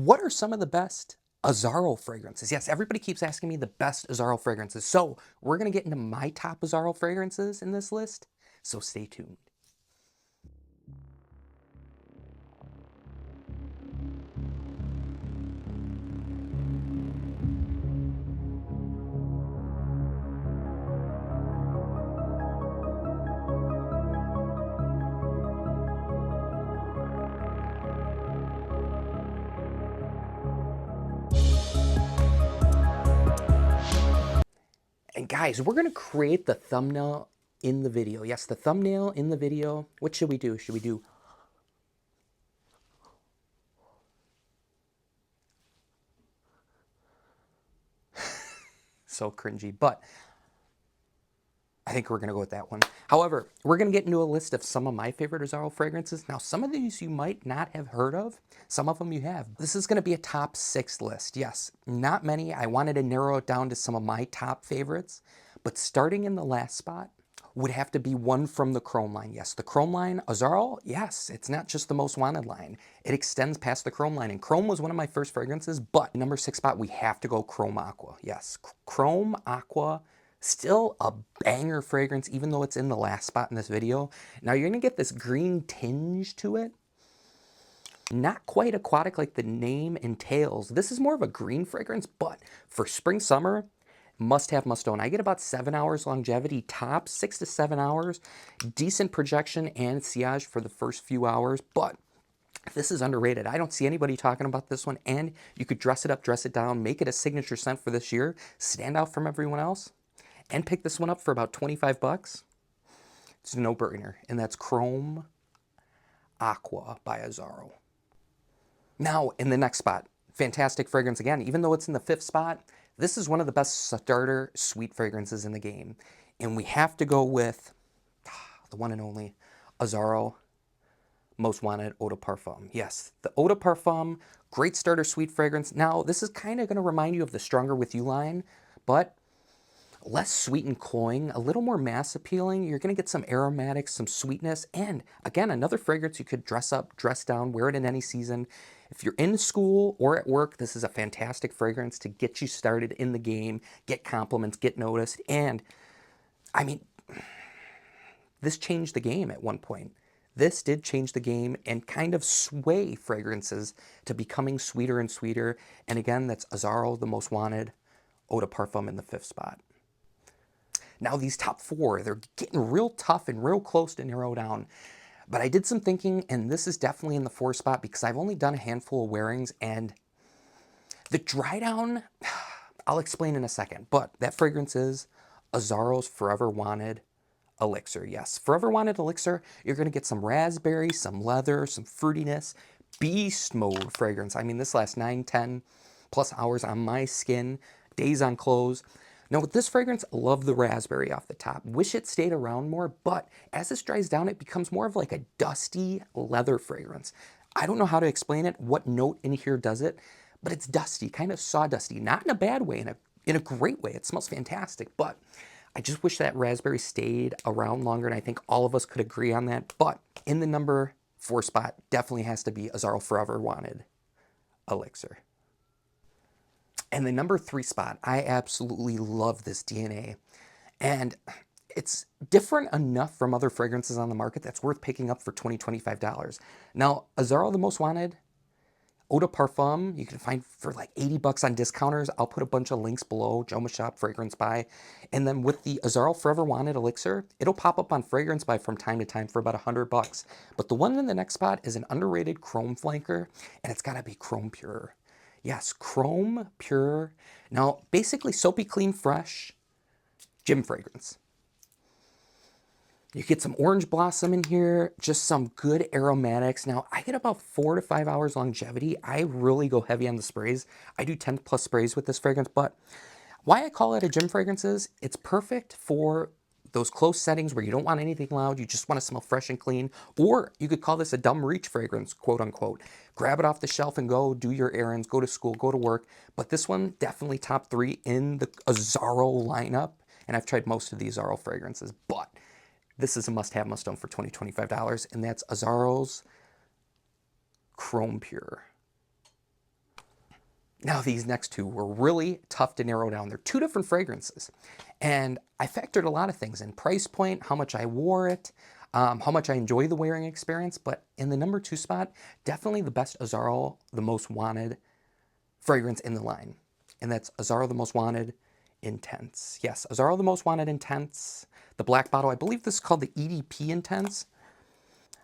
What are some of the best Azzaro fragrances? Yes, everybody keeps asking me the best Azzaro fragrances. So we're going to get into my top Azzaro fragrances in this list. So stay tuned. And guys, we're going to create the thumbnail in the video. Yes, the thumbnail in the video. What should we do? Should we do so cringy, but I think we're going to go with that one. However, we're going to get into a list of some of my favorite Azzaro fragrances. Now, some of these you might not have heard of. Some of them you have. This is going to be a top 6 list. Yes, not many. I wanted to narrow it down to some of my top favorites. But starting in the last spot would have to be one from the Chrome line. Yes, the Chrome line, Azzaro, yes, it's not just the most wanted line. It extends past the Chrome line. And Chrome was one of my first fragrances, but number 6 spot, we have to go Chrome Aqua. Yes, Chrome Aqua, still a banger fragrance, even though it's in the last spot in this video. Now you're gonna get this green tinge to it. Not quite aquatic like the name entails. This is more of a green fragrance, but for spring, summer, must have, must own. I get about 7 hours longevity tops, 6 to 7 hours. Decent projection and sillage for the first few hours, but this is underrated. I don't see anybody talking about this one, and you could dress it up, dress it down, make it a signature scent for this year, stand out from everyone else, and pick this one up for about 25 bucks. It's a no-brainer, and that's Chrome Aqua by Azzaro. Now, in the next spot, fantastic fragrance again. Even though it's in the 5th spot, this is one of the best starter sweet fragrances in the game. And we have to go with the one and only Azzaro Most Wanted Eau de Parfum. Yes, the Eau de Parfum, great starter sweet fragrance. Now, this is kind of going to remind you of the Stronger With You line, but less sweet and cloying, a little more mass appealing. You're going to get some aromatics, some sweetness, and again, another fragrance you could dress up, dress down, wear it in any season. If you're in school or at work, this is a fantastic fragrance to get you started in the game, get compliments, get noticed, and I mean, this changed the game at one point. This did change the game and kind of sway fragrances to becoming sweeter and sweeter. And again, that's Azzaro, the Most Wanted Eau de Parfum in the 5th spot. Now these top 4, they're getting real tough and real close to narrow down. But I did some thinking, and this is definitely in the 4th spot because I've only done a handful of wearings, and the dry down, I'll explain in a second, but that fragrance is Azzaro's Forever Wanted Elixir. Yes, Forever Wanted Elixir, you're going to get some raspberry, some leather, some fruitiness, beast mode fragrance. I mean, this lasts 9, 10 plus hours on my skin, days on clothes. Now with this fragrance, I love the raspberry off the top. Wish it stayed around more, but as this dries down, it becomes more of like a dusty leather fragrance. I don't know how to explain it, what note in here does it, but it's dusty, kind of sawdusty, not in a bad way, in a great way. It smells fantastic, but I just wish that raspberry stayed around longer, and I think all of us could agree on that. But in the number 4 spot, definitely has to be Azzaro Forever Wanted Elixir. And the number 3 spot, I absolutely love this DNA. And it's different enough from other fragrances on the market that's worth picking up for $20, $25. Now, Azzaro the Most Wanted Eau de Parfum, you can find for like 80 bucks on discounters. I'll put a bunch of links below, Jomashop, FragranceBuy. And then with the Azzaro Forever Wanted Elixir, it'll pop up on FragranceBuy from time to time for about 100 bucks. But the one in the next spot is an underrated chrome flanker, and it's gotta be Chrome Pure. Yes, Chrome Pure. Now, basically soapy, clean, fresh gym fragrance. You get some orange blossom in here, just some good aromatics. Now, I get about 4 to 5 hours longevity. I really go heavy on the sprays. I do 10 plus sprays with this fragrance, but why I call it a gym fragrance is it's perfect for those close settings where you don't want anything loud, you just want to smell fresh and clean, or you could call this a dumb reach fragrance, quote unquote. Grab it off the shelf and go do your errands, go to school, go to work. But this one, definitely top 3 in the Azzaro lineup, and I've tried most of the Azzaro fragrances, but this is a must-have, must-own for $20, $25, and that's Azzaro's Chrome Pure. Now these next two were really tough to narrow down. They're two different fragrances. And I factored a lot of things in: price point, how much I wore it, how much I enjoy the wearing experience. But in the number 2 spot, definitely the best Azzaro, the most wanted fragrance in the line. And that's Azzaro the Most Wanted Intense. Yes, Azzaro the Most Wanted Intense. The black bottle, I believe this is called the EDP Intense.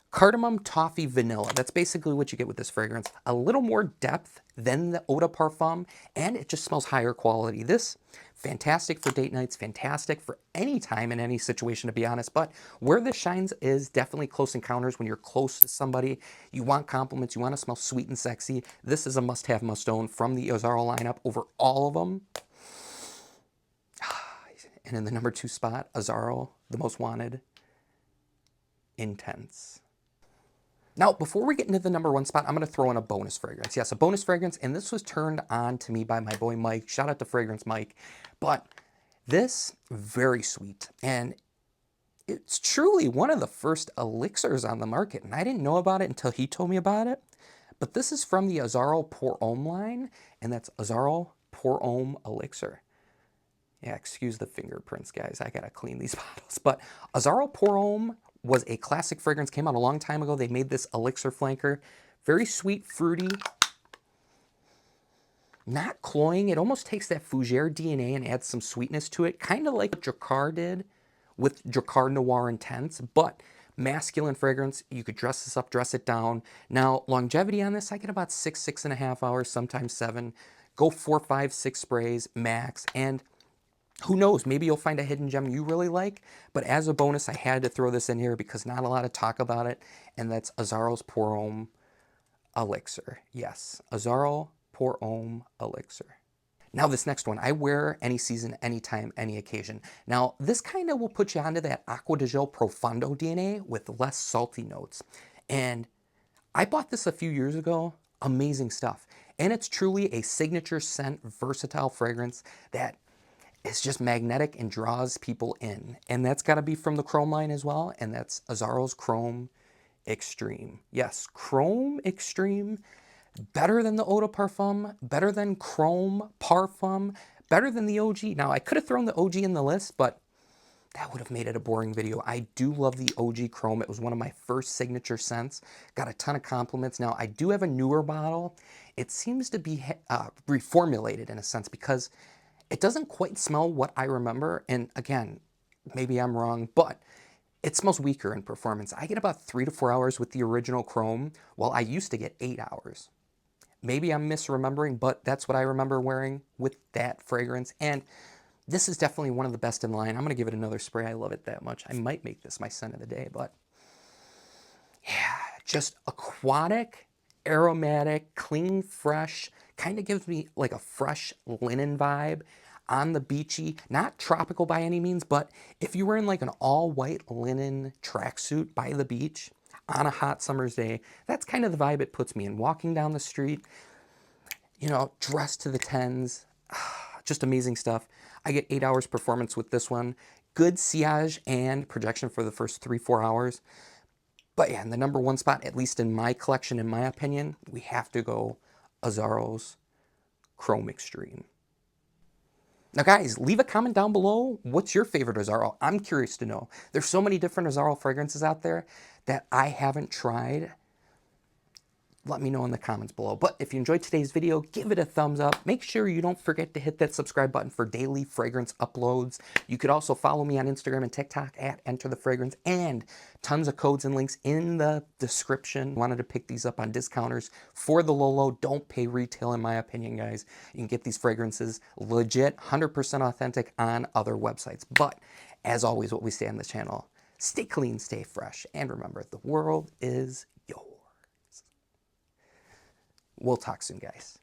Cardamom, toffee, vanilla. That's basically what you get with this fragrance. A little more depth than the Eau de Parfum, and it just smells higher quality. This, fantastic for date nights, fantastic for any time in any situation, to be honest. But where this shines is definitely close encounters. When you're close to somebody, you want compliments, you want to smell sweet and sexy. This is a must-have, must-own from the Azzaro lineup over all of them. And in the number 2 spot, Azzaro, the Most Wanted Intense. Now, before we get into the number 1 spot, I'm going to throw in a bonus fragrance. Yes, a bonus fragrance, and this was turned on to me by my boy Mike. Shout out to Fragrance Mike. But this, very sweet, and it's truly one of the first elixirs on the market, and I didn't know about it until he told me about it. But this is from the Azzaro Pour Homme line, and that's Azzaro Pour Homme Elixir. Yeah, excuse the fingerprints, guys. I gotta clean these bottles. But Azzaro Pour Homme was a classic fragrance, came out a long time ago. They made this elixir flanker. Very sweet, fruity, not cloying. It almost takes that fougere DNA and adds some sweetness to it, kind of like what Drakkar did with Drakkar Noir Intense, but masculine fragrance. You could dress this up, dress it down. Now, longevity on this, I get about 6.5 hours, sometimes 7. Go 4, 5, 6 sprays max, and who knows, maybe you'll find a hidden gem you really like, but as a bonus, I had to throw this in here because not a lot of talk about it, and that's Azzaro's Pour Homme Elixir. Yes, Azzaro Pour Homme Elixir. Now this next one, I wear any season, anytime, any occasion. Now this kind of will put you onto that Acqua di Gio Profondo DNA with less salty notes. And I bought this a few years ago, amazing stuff. And it's truly a signature scent, versatile fragrance that it's just magnetic and draws people in. And that's got to be from the Chrome line as well. And that's Azzaro's Chrome Extreme. Yes, Chrome Extreme. Better than the Eau de Parfum. Better than Chrome Parfum. Better than the OG. Now, I could have thrown the OG in the list, but that would have made it a boring video. I do love the OG Chrome. It was one of my first signature scents. Got a ton of compliments. Now, I do have a newer bottle. It seems to be reformulated in a sense because it doesn't quite smell what I remember, and again, maybe I'm wrong, but it smells weaker in performance. I get about 3 to 4 hours with the original Chrome, while I used to get 8 hours. Maybe I'm misremembering, but that's what I remember wearing with that fragrance, and this is definitely one of the best in line. I'm going to give it another spray. I love it that much. I might make this my scent of the day, but yeah, just aquatic, aromatic, clean, fresh, kind of gives me like a fresh linen vibe on the beachy, not tropical by any means, but if you were in like an all white linen tracksuit by the beach on a hot summer's day, that's kind of the vibe it puts me in. Walking down the street, you know, dressed to the tens, just amazing stuff. I get 8 hours performance with this one. Good sillage and projection for the first 3-4 hours. But yeah, in the number 1 spot, at least in my collection, in my opinion, we have to go Azzaro's Chrome Extreme. Now guys, leave a comment down below. What's your favorite Azzaro? I'm curious to know. There's so many different Azzaro fragrances out there that I haven't tried. Let me know in the comments below. But if you enjoyed today's video, give it a thumbs up. Make sure you don't forget to hit that subscribe button for daily fragrance uploads. You could also follow me on Instagram and TikTok at EnterTheFragrance, and tons of codes and links in the description. Wanted to pick these up on discounters for the low. Don't pay retail in my opinion, guys. You can get these fragrances legit, 100% authentic on other websites. But as always, what we say on this channel, stay clean, stay fresh, and remember, the world is yours. We'll talk soon, guys.